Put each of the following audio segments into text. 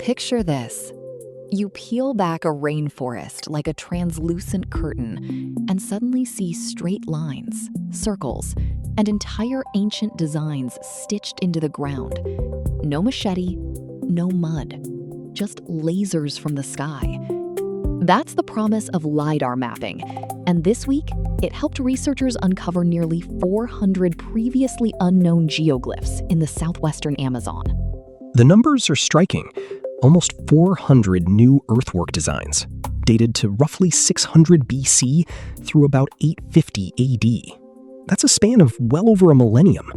Picture this. You peel back a rainforest like a translucent curtain and suddenly see straight lines, circles, and entire ancient designs stitched into the ground. No machete, no mud, just lasers from the sky. That's the promise of LiDAR mapping, and this week, it helped researchers uncover nearly 400 previously unknown geoglyphs in the southwestern Amazon. The numbers are striking. Almost 400 new earthwork designs, dated to roughly 600 BC through about 850 AD. That's a span of well over a millennium.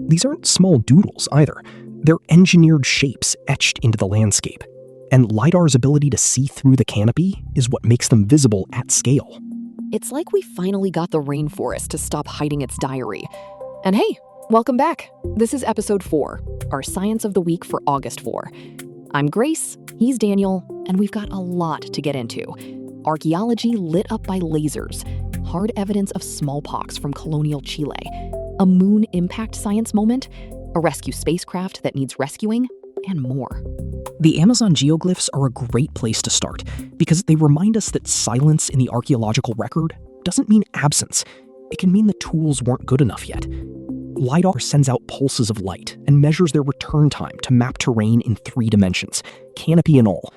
These aren't small doodles either. They're engineered shapes etched into the landscape. And LiDAR's ability to see through the canopy is what makes them visible at scale. It's like we finally got the rainforest to stop hiding its diary. And hey, welcome back. This is episode 4, our Science of the Week for August 4. I'm Grace, he's Daniel, and we've got a lot to get into. Archaeology lit up by lasers, hard evidence of smallpox from colonial Chile, a moon impact science moment, a rescue spacecraft that needs rescuing, and more. The Amazon geoglyphs are a great place to start because they remind us that silence in the archaeological record doesn't mean absence. It can mean the tools weren't good enough yet. LiDAR sends out pulses of light and measures their return time to map terrain in 3 dimensions, canopy and all.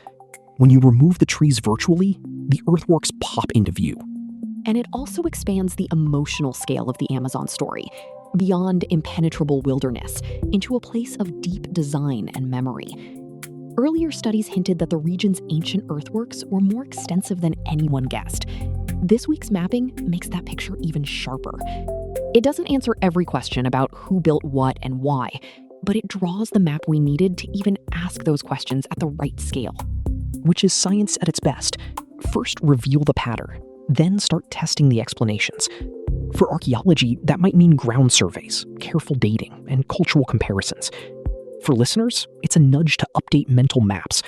When you remove the trees virtually, the earthworks pop into view. And it also expands the emotional scale of the Amazon story, beyond impenetrable wilderness, into a place of deep design and memory. Earlier studies hinted that the region's ancient earthworks were more extensive than anyone guessed. This week's mapping makes that picture even sharper. It doesn't answer every question about who built what and why, but it draws the map we needed to even ask those questions at the right scale. Which is science at its best. First, reveal the pattern, then start testing the explanations. For archaeology, that might mean ground surveys, careful dating, and cultural comparisons. For listeners, it's a nudge to update mental maps.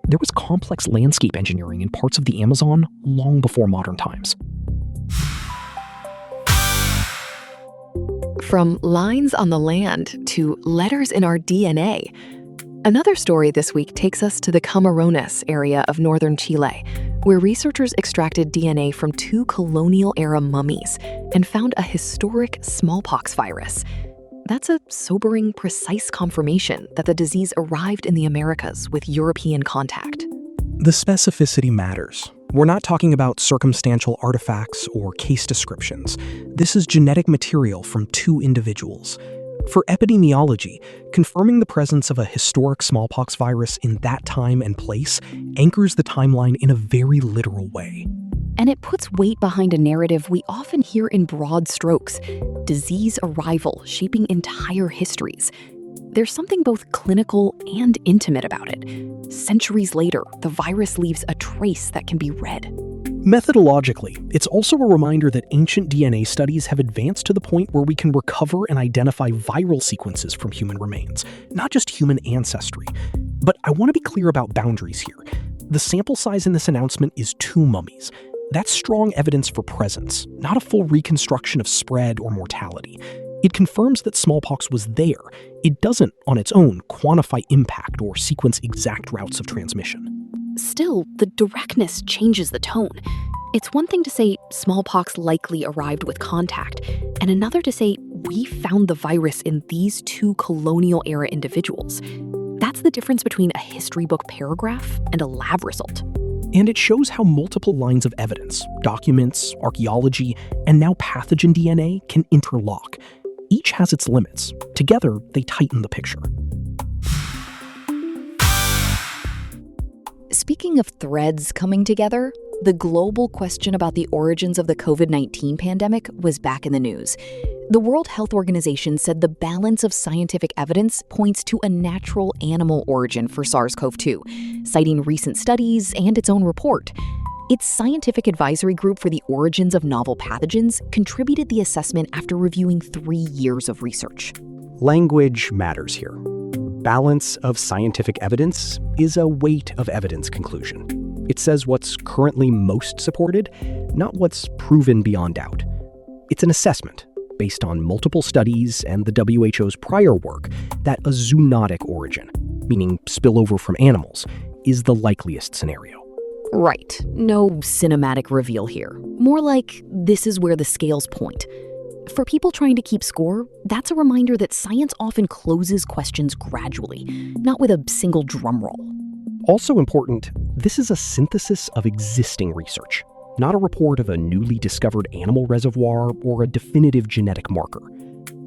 There was complex landscape engineering in parts of the Amazon long before modern times. From lines on the land to letters in our DNA. Another story this week takes us to the Camarões area of northern Chile, where researchers extracted DNA from 2 colonial-era mummies and found a historic smallpox virus. That's a sobering, precise confirmation that the disease arrived in the Americas with European contact. The specificity matters. We're not talking about circumstantial artifacts or case descriptions. This is genetic material from 2 individuals. For epidemiology, confirming the presence of a historic smallpox virus in that time and place anchors the timeline in a very literal way. And it puts weight behind a narrative we often hear in broad strokes: disease arrival shaping entire histories. There's something both clinical and intimate about it. Centuries later, the virus leaves a trace that can be read. Methodologically, it's also a reminder that ancient DNA studies have advanced to the point where we can recover and identify viral sequences from human remains, not just human ancestry. But I want to be clear about boundaries here. The sample size in this announcement is 2 mummies. That's strong evidence for presence, not a full reconstruction of spread or mortality. It confirms that smallpox was there. It doesn't, on its own, quantify impact or sequence exact routes of transmission. Still, the directness changes the tone. It's one thing to say smallpox likely arrived with contact, and another to say we found the virus in these 2 colonial-era individuals. That's the difference between a history book paragraph and a lab result. And it shows how multiple lines of evidence, documents, archaeology, and now pathogen DNA can interlock. Each has its limits. Together, they tighten the picture. Speaking of threads coming together, the global question about the origins of the COVID-19 pandemic was back in the news. The World Health Organization said the balance of scientific evidence points to a natural animal origin for SARS-CoV-2, citing recent studies and its own report. Its scientific advisory group for the origins of novel pathogens contributed the assessment after reviewing 3 years of research. Language matters here. Balance of scientific evidence is a weight of evidence conclusion. It says what's currently most supported, not what's proven beyond doubt. It's an assessment based on multiple studies and the WHO's prior work that a zoonotic origin, meaning spillover from animals, is the likeliest scenario. Right. No cinematic reveal here. More like this is where the scales point. For people trying to keep score, that's a reminder that science often closes questions gradually, not with a single drum roll. Also important, this is a synthesis of existing research, not a report of a newly discovered animal reservoir or a definitive genetic marker.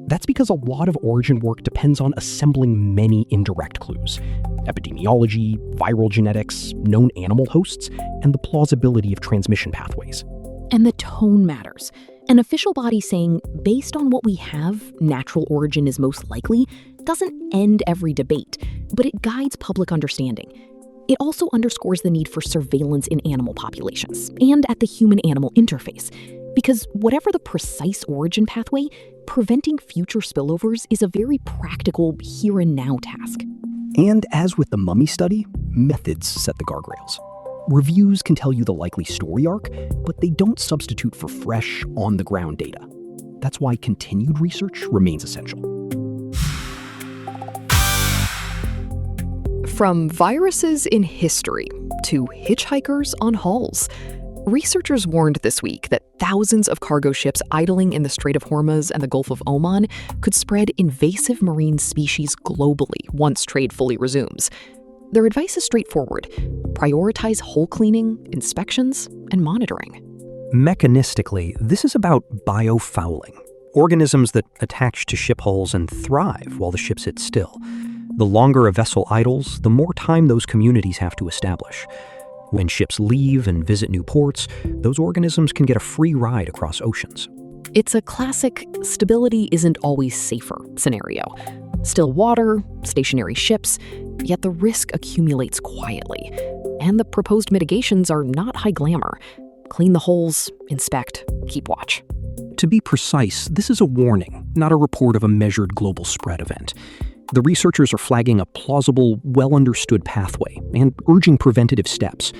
That's because a lot of origin work depends on assembling many indirect clues: epidemiology, viral genetics, known animal hosts, and the plausibility of transmission pathways. And the tone matters. An official body saying, based on what we have, natural origin is most likely, doesn't end every debate, but it guides public understanding. It also underscores the need for surveillance in animal populations and at the human-animal interface, because whatever the precise origin pathway, preventing future spillovers is a very practical here-and-now task. And as with the Mummy study, methods set the guardrails. Reviews can tell you the likely story arc, but they don't substitute for fresh, on-the-ground data. That's why continued research remains essential. From viruses in history to hitchhikers on hulls, researchers warned this week that thousands of cargo ships idling in the Strait of Hormuz and the Gulf of Oman could spread invasive marine species globally once trade fully resumes. Their advice is straightforward: prioritize hull cleaning, inspections, and monitoring. Mechanistically, this is about biofouling, organisms that attach to ship hulls and thrive while the ship sits still. The longer a vessel idles, the more time those communities have to establish. When ships leave and visit new ports, those organisms can get a free ride across oceans. It's a classic stability isn't always safer scenario. Still water, stationary ships, yet the risk accumulates quietly. And the proposed mitigations are not high glamour. Clean the holes, inspect, keep watch. To be precise, this is a warning, not a report of a measured global spread event. The researchers are flagging a plausible, well-understood pathway and urging preventative steps.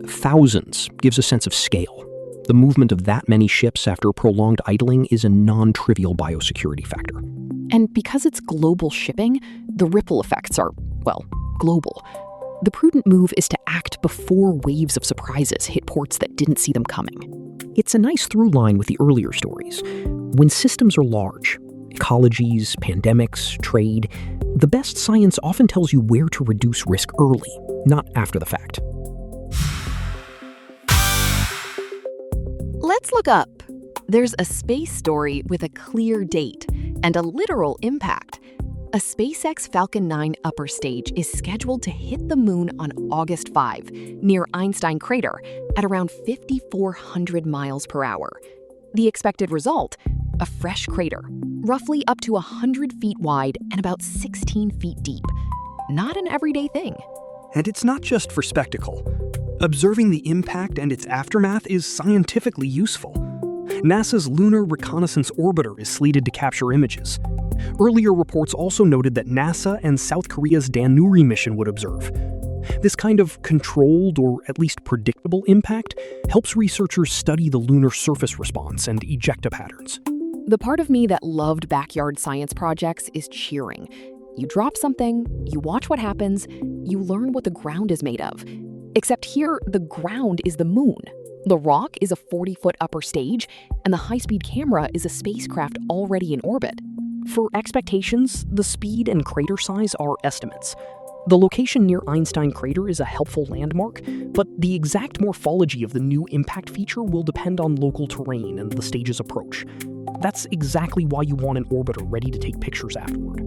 Thousands gives a sense of scale. The movement of that many ships after prolonged idling is a non-trivial biosecurity factor. And because it's global shipping, the ripple effects are, well, global. The prudent move is to act before waves of surprises hit ports that didn't see them coming. It's a nice through line with the earlier stories. When systems are large, ecologies, pandemics, trade, the best science often tells you where to reduce risk early, not after the fact. Let's look up. There's a space story with a clear date and a literal impact. A SpaceX Falcon 9 upper stage is scheduled to hit the moon on August 5, near Einstein Crater, at around 5,400 miles per hour. The expected result? A fresh crater, roughly up to 100 feet wide and about 16 feet deep. Not an everyday thing. And it's not just for spectacle. Observing the impact and its aftermath is scientifically useful. NASA's Lunar Reconnaissance Orbiter is slated to capture images. Earlier reports also noted that NASA and South Korea's Danuri mission would observe. This kind of controlled, or at least predictable, impact helps researchers study the lunar surface response and ejecta patterns. The part of me that loved backyard science projects is cheering. You drop something, you watch what happens, you learn what the ground is made of. Except here, the ground is the moon. The rock is a 40-foot upper stage, and the high-speed camera is a spacecraft already in orbit. For expectations, the speed and crater size are estimates. The location near Einstein Crater is a helpful landmark, but the exact morphology of the new impact feature will depend on local terrain and the stage's approach. That's exactly why you want an orbiter ready to take pictures afterward.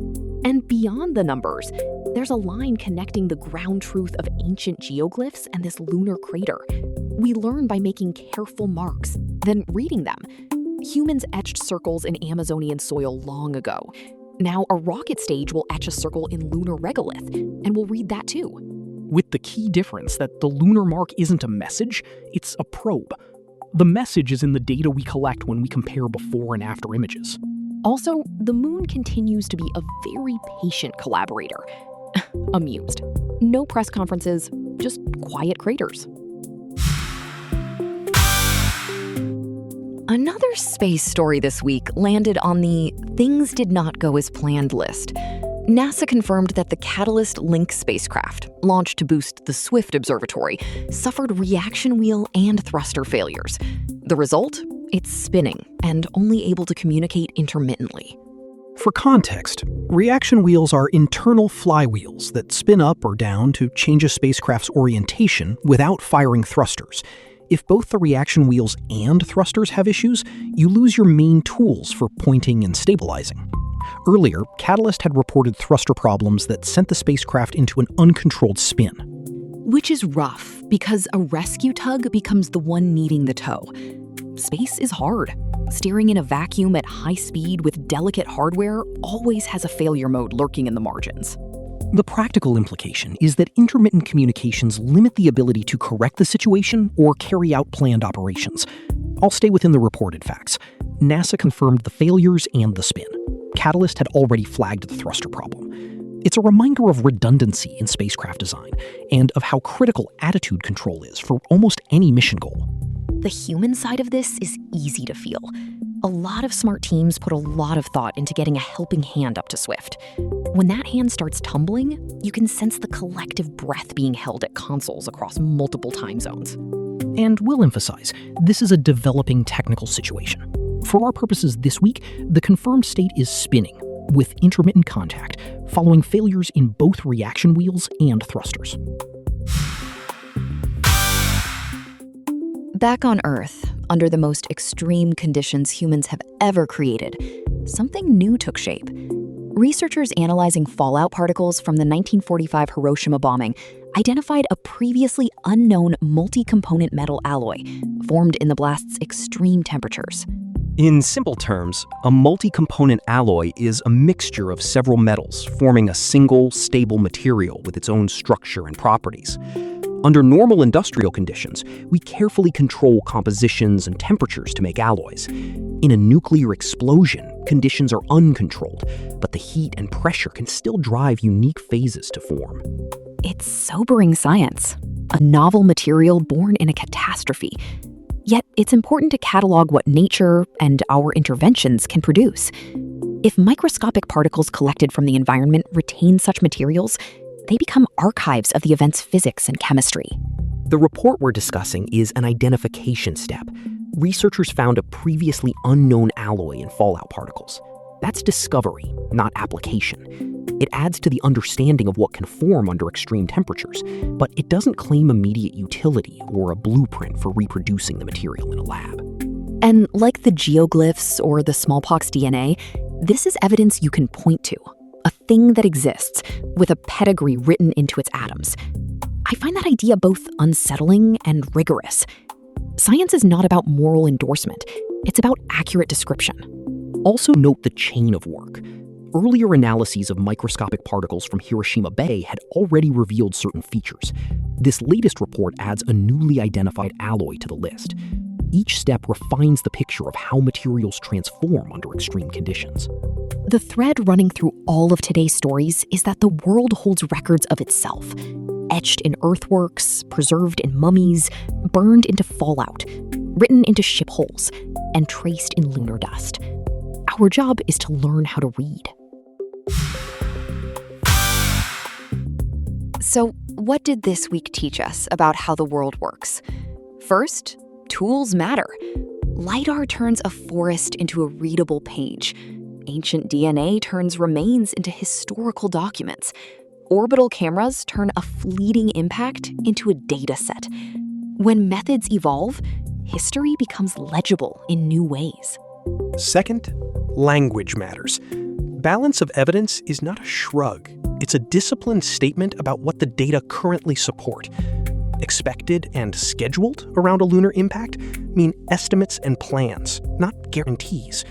And beyond the numbers, there's a line connecting the ground truth of ancient geoglyphs and this lunar crater. We learn by making careful marks, then reading them. Humans etched circles in Amazonian soil long ago. Now a rocket stage will etch a circle in lunar regolith, and we'll read that too. With the key difference that the lunar mark isn't a message, it's a probe. The message is in the data we collect when we compare before and after images. Also, the moon continues to be a very patient collaborator. Amused. No press conferences, just quiet craters. Another space story this week landed on the things did not go as planned list. NASA confirmed that the Catalyst Link spacecraft, launched to boost the Swift Observatory, suffered reaction wheel and thruster failures. The result? It's spinning and only able to communicate intermittently. For context, reaction wheels are internal flywheels that spin up or down to change a spacecraft's orientation without firing thrusters. If both the reaction wheels and thrusters have issues, you lose your main tools for pointing and stabilizing. Earlier, Catalyst had reported thruster problems that sent the spacecraft into an uncontrolled spin. Which is rough, because a rescue tug becomes the one needing the tow. Space is hard. Steering in a vacuum at high speed with delicate hardware always has a failure mode lurking in the margins. The practical implication is that intermittent communications limit the ability to correct the situation or carry out planned operations. I'll stay within the reported facts. NASA confirmed the failures and the spin. Catalyst had already flagged the thruster problem. It's a reminder of redundancy in spacecraft design and of how critical attitude control is for almost any mission goal. The human side of this is easy to feel. A lot of smart teams put a lot of thought into getting a helping hand up to Swift. When that hand starts tumbling, you can sense the collective breath being held at consoles across multiple time zones. And we'll emphasize, this is a developing technical situation. For our purposes this week, the confirmed state is spinning, with intermittent contact, following failures in both reaction wheels and thrusters. Back on Earth, under the most extreme conditions humans have ever created, something new took shape. Researchers analyzing fallout particles from the 1945 Hiroshima bombing identified a previously unknown multi-component metal alloy formed in the blast's extreme temperatures. In simple terms, a multi-component alloy is a mixture of several metals forming a single, stable material with its own structure and properties. Under normal industrial conditions, we carefully control compositions and temperatures to make alloys. In a nuclear explosion, conditions are uncontrolled, but the heat and pressure can still drive unique phases to form. It's sobering science, a novel material born in a catastrophe. Yet it's important to catalog what nature and our interventions can produce. If microscopic particles collected from the environment retain such materials, they become archives of the event's physics and chemistry. The report we're discussing is an identification step. Researchers found a previously unknown alloy in fallout particles. That's discovery, not application. It adds to the understanding of what can form under extreme temperatures, but it doesn't claim immediate utility or a blueprint for reproducing the material in a lab. And like the geoglyphs or the smallpox DNA, this is evidence you can point to. A thing that exists, with a pedigree written into its atoms. I find that idea both unsettling and rigorous. Science is not about moral endorsement, it's about accurate description. Also note the chain of work. Earlier analyses of microscopic particles from Hiroshima Bay had already revealed certain features. This latest report adds a newly identified alloy to the list. Each step refines the picture of how materials transform under extreme conditions. The thread running through all of today's stories is that the world holds records of itself, etched in earthworks, preserved in mummies, burned into fallout, written into ship holes, and traced in lunar dust. Our job is to learn how to read. So, what did this week teach us about how the world works? First, tools matter. LiDAR turns a forest into a readable page. Ancient DNA turns remains into historical documents. Orbital cameras turn a fleeting impact into a data set. When methods evolve, history becomes legible in new ways. Second, language matters. Balance of evidence is not a shrug. It's a disciplined statement about what the data currently support. Expected and scheduled around a lunar impact mean estimates and plans, not guarantees.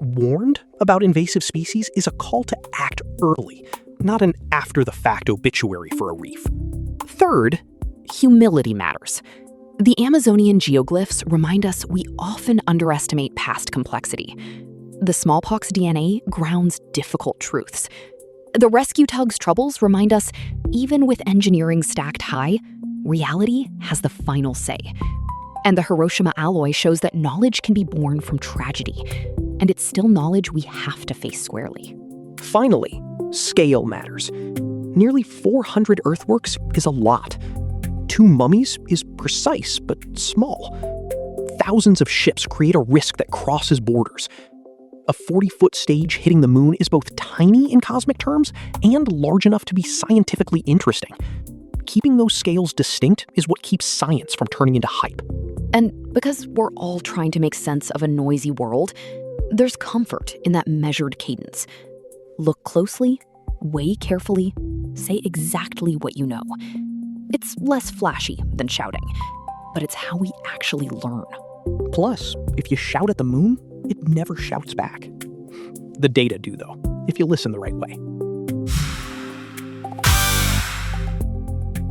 Warned about invasive species is a call to act early, not an after-the-fact obituary for a reef. Third, humility matters. The Amazonian geoglyphs remind us we often underestimate past complexity. The smallpox DNA grounds difficult truths. The rescue tug's troubles remind us, even with engineering stacked high, reality has the final say. And the Hiroshima alloy shows that knowledge can be born from tragedy, and it's still knowledge we have to face squarely. Finally, scale matters. Nearly 400 earthworks is a lot. 2 mummies is precise but small. Thousands of ships create a risk that crosses borders. A 40-foot stage hitting the moon is both tiny in cosmic terms and large enough to be scientifically interesting. Keeping those scales distinct is what keeps science from turning into hype. And because we're all trying to make sense of a noisy world, there's comfort in that measured cadence. Look closely, weigh carefully, say exactly what you know. It's less flashy than shouting, but it's how we actually learn. Plus, if you shout at the moon, it never shouts back. The data do, though, if you listen the right way.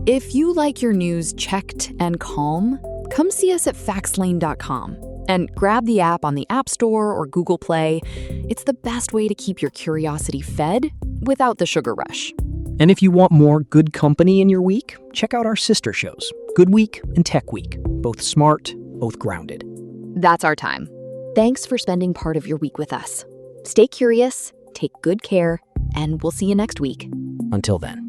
If you like your news checked and calm, come see us at factslane.com and grab the app on the App Store or Google Play. It's the best way to keep your curiosity fed without the sugar rush. And if you want more good company in your week, check out our sister shows, Good Week and Tech Week. Both smart, both grounded. That's our time. Thanks for spending part of your week with us. Stay curious, take good care, and we'll see you next week. Until then.